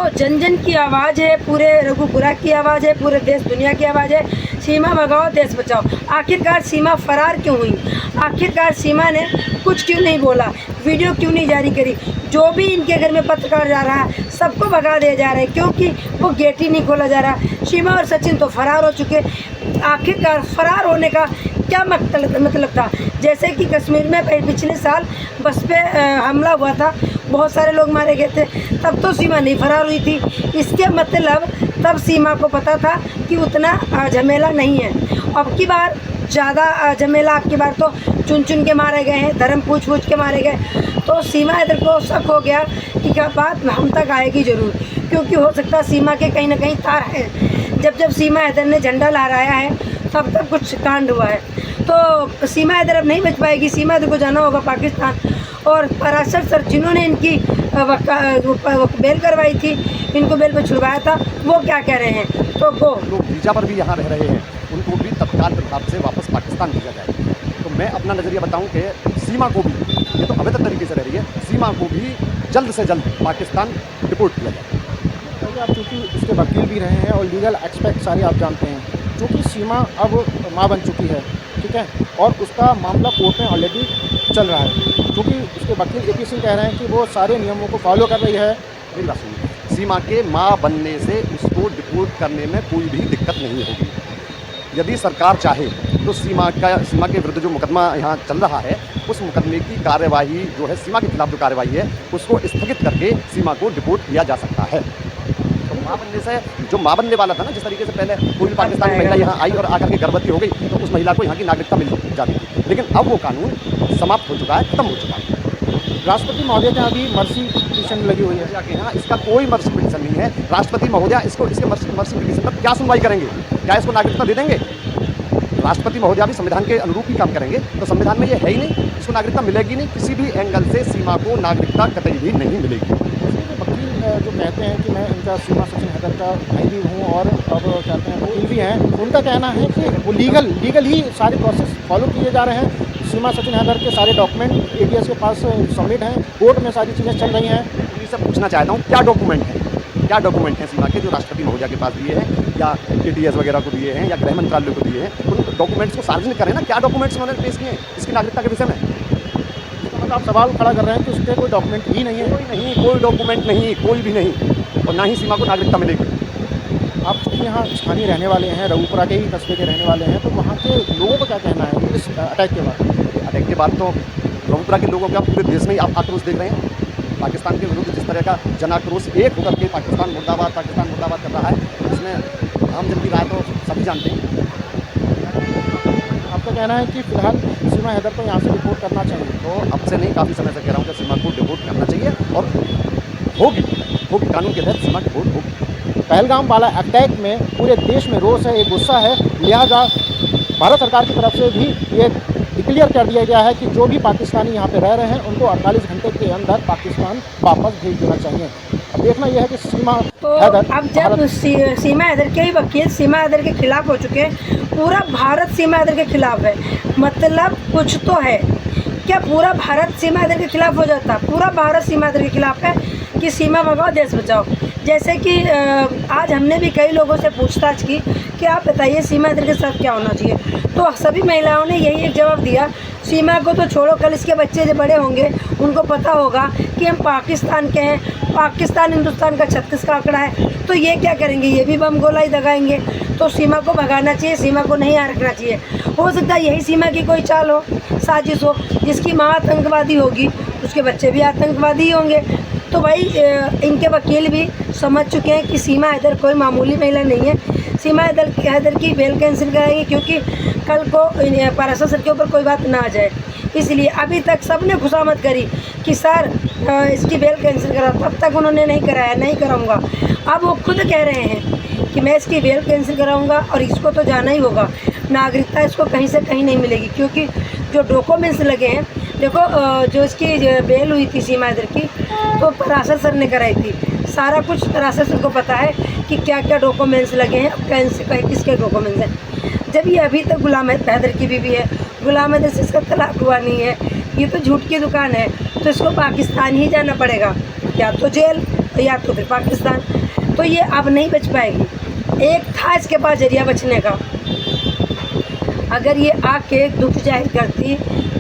जन जन की आवाज़ है, पूरे रघुपुरा की आवाज़ है, पूरे देश दुनिया की आवाज़ है। सीमा भगाओ देश बचाओ। आखिरकार सीमा फरार क्यों हुई? आखिरकार सीमा ने कुछ क्यों नहीं बोला? वीडियो क्यों नहीं जारी करी? जो भी इनके घर में पत्रकार जा रहा है सबको भगा दिया जा रहा है, क्योंकि वो गेट ही नहीं खोला जा रहा। सीमा और सचिन तो फरार हो चुके। आखिरकार फरार होने का क्या मतलब था? जैसे कि कश्मीर में पिछले साल बस पे हमला हुआ था, बहुत सारे लोग मारे गए थे, तब तो सीमा नहीं फरार हुई थी। इसके मतलब तब सीमा को पता था कि उतना झमेला नहीं है। अब की बार ज़्यादा झमेला, अब की बार तो चुन चुन के मारे गए हैं, धर्म पूछ पूछ के मारे गए। तो सीमा इधर को शक हो गया कि क्या बात हम तक आएगी ज़रूर, क्योंकि हो सकता है सीमा के कहीं ना कहीं तार हैं। जब सीमा इधर ने झंडा लहराया है तब तक कुछ कांड हुआ है। तो सीमा इधर अब नहीं बच पाएगी। सीमा इधर को जाना होगा पाकिस्तान। और पराशर सर जिन्होंने इनकी बेल करवाई थी, इनको बेल पर छुड़वाया था, वो क्या कह रहे हैं? तो वो लोग वीज़ा पर भी यहाँ रह रहे हैं, उनको भी तत्काल प्रभाव से वापस पाकिस्तान भेजा जाए। तो मैं अपना नज़रिया बताऊं कि सीमा को भी, ये तो अवैध तरीके से रह रही है, सीमा को भी जल्द से जल्द पाकिस्तान डिपोर्ट किया जाए। आप चूँकि उसके वकील भी रहे हैं और लीगल एस्पेक्ट सारे आप जानते हैं, क्योंकि सीमा अब माँ बन चुकी है, ठीक है, और उसका मामला कोर्ट में ऑलरेडी चल रहा है, क्योंकि उसके वकील AP सिंह कह रहे हैं कि वो सारे नियमों को फॉलो कर रही है। मेरी बात सुनिए, सीमा के माँ बनने से उसको डिपोर्ट करने में कोई भी दिक्कत नहीं होगी। यदि सरकार चाहे तो सीमा के विरुद्ध जो मुकदमा यहाँ चल रहा है, उस मुकदमे की कार्यवाही जो है, सीमा के खिलाफ जो कार्यवाही है, उसको स्थगित करके सीमा को डिपोर्ट किया जा सकता है। तो माँ बनने से, जो माँ बनने वाला था ना, जिस तरीके से पहले कोई भी पाकिस्तानी महिला यहाँ आई और आकर के गर्भवती हो गई तो उस महिला को यहाँ की नागरिकता मिल जाती थी, लेकिन अब वो कानून समाप्त हो चुका है, खत्म हो चुका है। राष्ट्रपति महोदय के यहाँ भी मर्सी पिटीशन लगी हुई है। यहाँ इसका कोई मर्सी पिटीशन नहीं है। राष्ट्रपति महोदय इसके मर्सी पिटीशन पर क्या सुनवाई करेंगे? क्या इसको नागरिकता दे देंगे? राष्ट्रपति महोदय भी संविधान के अनुरूप ही काम करेंगे, तो संविधान में ये है ही नहीं, इसको नागरिकता मिलेगी नहीं। किसी भी एंगल से सीमा को नागरिकता कतई भी नहीं मिलेगी। वकील जो कहते हैं कि मैं इनका सीमा सचिन हैदर का भाई भी हूँ और अब कहते हैं वकील भी हैं, उनका कहना है कि वो लीगल ही सारे प्रोसेस फॉलो किए जा रहे हैं। सीमा सचिन हैदर के सारे डॉक्यूमेंट ATS के पास सबमिट हैं, कोर्ट में सारी चीज़ें चल रही हैं। इनसे पूछना चाहता हूँ, क्या डॉक्यूमेंट है, क्या डॉक्यूमेंट हैं सीमा के जो राष्ट्रपति महोदय के पास दिए हैं या ATS वगैरह को दिए हैं या गृह मंत्रालय को दिए हैं? उन डॉक्यूमेंट्स को सार्वजनिक करें ना। क्या डॉक्यूमेंट्स उन्होंने पेश किए हैं इसकी नागरिकता के विषय में? मतलब आप सवाल खड़ा कर रहे हैं कि उसके कोई डॉक्यूमेंट ही नहीं है? कोई डॉक्यूमेंट नहीं, कोई भी नहीं, और ना ही सीमा को नागरिकता मिलेगी। आप चूँकि यहाँ स्थानीय रहने वाले हैं, रघुपुरा के ही कस्बे के रहने वाले हैं, तो वहाँ के लोगों का क्या कहना है इस अटैक के बाद? अटैक के बाद तो रघुपुरा के लोगों का पूरे देश में ही आप आक्रोश देख रहे हैं। पाकिस्तान के विरुद्ध जिस तरह का जन आक्रोश एक होकर के पाकिस्तान मुर्दाबाद कर रहा है, इसमें आम जन की राय तो सभी जानते हैं। आपका कहना है कि फिलहाल सीमा हैदर को यहाँ से डिपोर्ट करना चाहिए? तो अब से नहीं, काफ़ी समय से कह रहा हूँ कि सीमा को डिपोर्ट करना चाहिए और होगी, कानून के तहत सीमा डिपोर्ट होगी। पहलगाम वाला अटैक में पूरे देश में रोष है, एक गुस्सा है, लिहाजा भारत सरकार की तरफ से भी ये डिक्लेयर कर दिया गया है कि जो भी पाकिस्तानी यहाँ पे रह रहे हैं उनको 48 घंटे के अंदर पाकिस्तान वापस भेज देना चाहिए। अब देखना यह है कि सीमा हैदर, अब जब सीमा हैदर के ही वकील सीमा हैदर के खिलाफ हो चुके हैं, पूरा भारत सीमा हैदर के खिलाफ है, मतलब कुछ तो है। क्या पूरा भारत सीमा हैदर के खिलाफ हो जाता? पूरा भारत सीमा हैदर के खिलाफ है कि सीमा भगाओ देश बचाओ। जैसे कि आज हमने भी कई लोगों से पूछताछ की कि आप बताइए सीमा हैदर के साथ क्या होना चाहिए, तो सभी महिलाओं ने यही एक जवाब दिया, सीमा को तो छोड़ो, कल इसके बच्चे जब बड़े होंगे उनको पता होगा कि हम पाकिस्तान के हैं, पाकिस्तान हिंदुस्तान का 36 का आंकड़ा है, तो ये क्या करेंगे? ये भी बम गोला ही दगाएंगे। तो सीमा को भगाना चाहिए, सीमा को नहीं यहाँ रखना चाहिए। हो सकता है यही सीमा की कोई चाल हो, साजिश हो, जिसकी माँ आतंकवादी होगी उसके बच्चे भी आतंकवादी ही होंगे। तो भाई इनके वकील भी समझ चुके हैं कि सीमा हैदर कोई मामूली महिला नहीं है। सीमा हैदर की बेल कैंसिल कराएंगे, क्योंकि कल को पराशर सर के ऊपर कोई बात ना आ जाए। इसलिए अभी तक सबने खुशामद करी कि सर इसकी बेल कैंसिल करा, तब तक उन्होंने नहीं कराया, नहीं कराऊंगा। अब वो खुद कह रहे हैं कि मैं इसकी बेल कैंसिल कराऊंगा और इसको तो जाना ही होगा, नागरिकता इसको कहीं से कहीं नहीं मिलेगी, क्योंकि जो डॉक्यूमेंट्स लगे हैं, देखो जो इसकी बेल हुई थी सीमा हैदर की, तो पराशर सर ने कराई थी। सारा कुछ पराशर सर को पता है कि क्या क्या डॉक्यूमेंट्स लगे हैं, किसके डॉक्यूमेंट्स हैं। जब ये अभी तक गुलाम हैदर की बीवी है, गुलाम हैदर से इसका तलाक हुआ नहीं है, ये तो झूठ की दुकान है, तो इसको पाकिस्तान ही जाना पड़ेगा, या तो जेल या तो फिर पाकिस्तान। तो ये अब नहीं बच पाएगी। एक था इसके पास जरिया बचने का, अगर ये आके दुख जाहिर करती,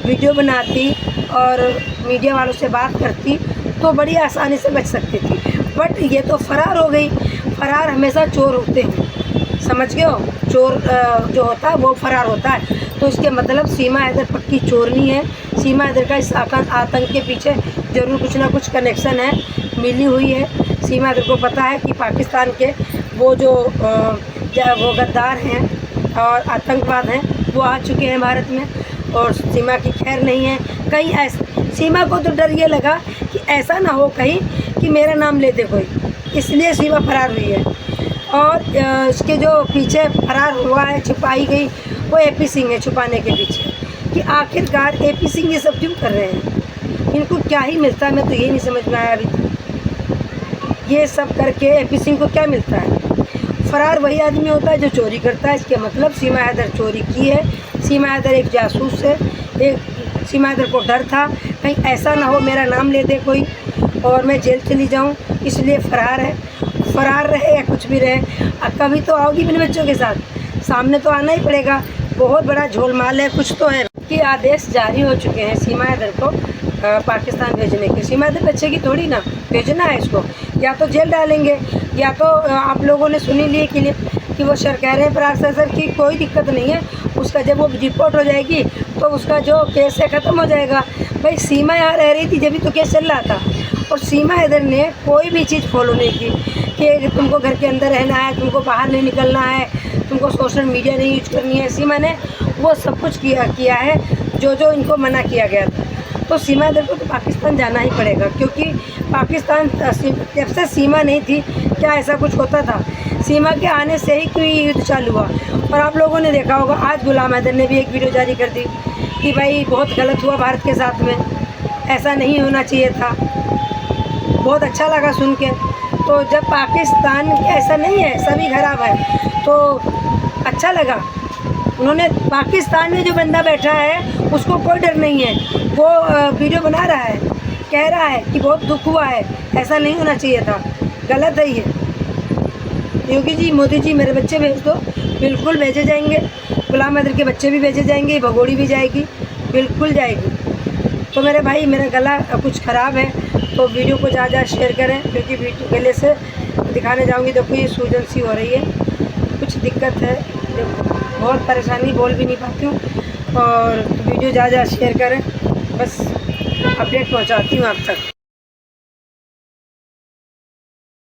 वीडियो बनाती और मीडिया वालों से बात करती तो बड़ी आसानी से बच सकती थी। बट ये तो फ़रार हो गई। फ़रार हमेशा चोर होते हैं, समझ गए हो? चोर जो होता है वो फ़रार होता है। तो इसके मतलब सीमा हैदर पक्की चोरनी है। सीमा हैदर का इस आतंक के पीछे ज़रूर कुछ ना कुछ कनेक्शन है, मिली हुई है। सीमा हैदर को पता है कि पाकिस्तान के वो वो गद्दार हैं और आतंकवाद हैं, वो आ चुके हैं भारत में और सीमा की खैर नहीं है। कहीं ऐसा सीमा को तो डर ये लगा कि ऐसा ना हो कहीं कि मेरा नाम ले दे कोई, इसलिए सीमा फरार हुई है। और इसके जो पीछे फरार हुआ है, छुपाई गई, वो एपी सिंह है छुपाने के पीछे। कि आखिरकार एपी सिंह ये सब क्यों कर रहे हैं, इनको क्या ही मिलता है, मैं तो ये नहीं समझ में आया अभी तक। ये सब करके एपी सिंह को क्या मिलता है? फ़रार वही आदमी होता है जो चोरी करता है। इसके मतलब सीमा हैदर चोरी की है। सीमा हैदर एक जासूस है। एक सीमा हैदर को डर था कहीं ऐसा ना हो मेरा नाम ले दे कोई और मैं जेल चली जाऊं, इसलिए फ़रार है। फ़रार रहे या कुछ भी रहे, कभी तो आओगी अपने बच्चों के साथ, सामने तो आना ही पड़ेगा। बहुत बड़ा झोलमाल है, कुछ तो है कि आदेश जारी हो चुके हैं सीमा हैदर को पाकिस्तान भेजने के। सीमा हैदर बच्चे की थोड़ी ना भेजना है इसको, या तो जेल डालेंगे या तो आप लोगों ने सुनी ली कि वो सर कह रहे हैं प्रार्थना सर की कोई दिक्कत नहीं है, उसका जब वो रिपोर्ट हो जाएगी तो उसका जो केस है ख़त्म हो जाएगा। भाई सीमा यहाँ रह रही थी जब भी तो केस चल रहा था और सीमा हैदर ने कोई भी चीज़ फॉलो नहीं की कि तुमको घर के अंदर रहना है, तुमको बाहर नहीं निकलना है, तुमको सोशल मीडिया नहीं यूज करनी है। सीमा ने वो सब कुछ किया है जो इनको मना किया गया था। तो सीमा हैदर को तो पाकिस्तान जाना ही पड़ेगा, क्योंकि पाकिस्तान जब से सीमा नहीं थी क्या ऐसा कुछ होता था? सीमा के आने से ही क्यों युद्ध चालू हुआ। और आप लोगों ने देखा होगा आज गुलाम हैदर ने भी एक वीडियो जारी कर दी कि भाई बहुत गलत हुआ भारत के साथ में, ऐसा नहीं होना चाहिए था। बहुत अच्छा लगा सुन के। तो जब पाकिस्तान ऐसा नहीं है, सभी खराब है, तो अच्छा लगा। उन्होंने पाकिस्तान में जो बंदा बैठा है उसको कोई डर नहीं है, वो वीडियो बना रहा है, कह रहा है कि बहुत दुख हुआ है, ऐसा नहीं होना चाहिए था, गलत है ये। योगी जी, मोदी जी, मेरे बच्चे भेज दो, बिल्कुल भेजे जाएंगे। गुलाम हैदर के बच्चे भी भेजे जाएंगे, भगोड़ी भी जाएगी, बिल्कुल जाएगी। तो मेरे भाई, मेरा गला कुछ ख़राब है तो वीडियो को ज़्यादा शेयर करें, क्योंकि गले से दिखाने जाऊंगी देखो ये सूजन सी हो रही है, कुछ दिक्कत है, बहुत परेशानी, बोल भी नहीं पाती हूँ। और वीडियो ज़्यादा शेयर करें, बस अपडेट पहुँचाती हूँ आप तक।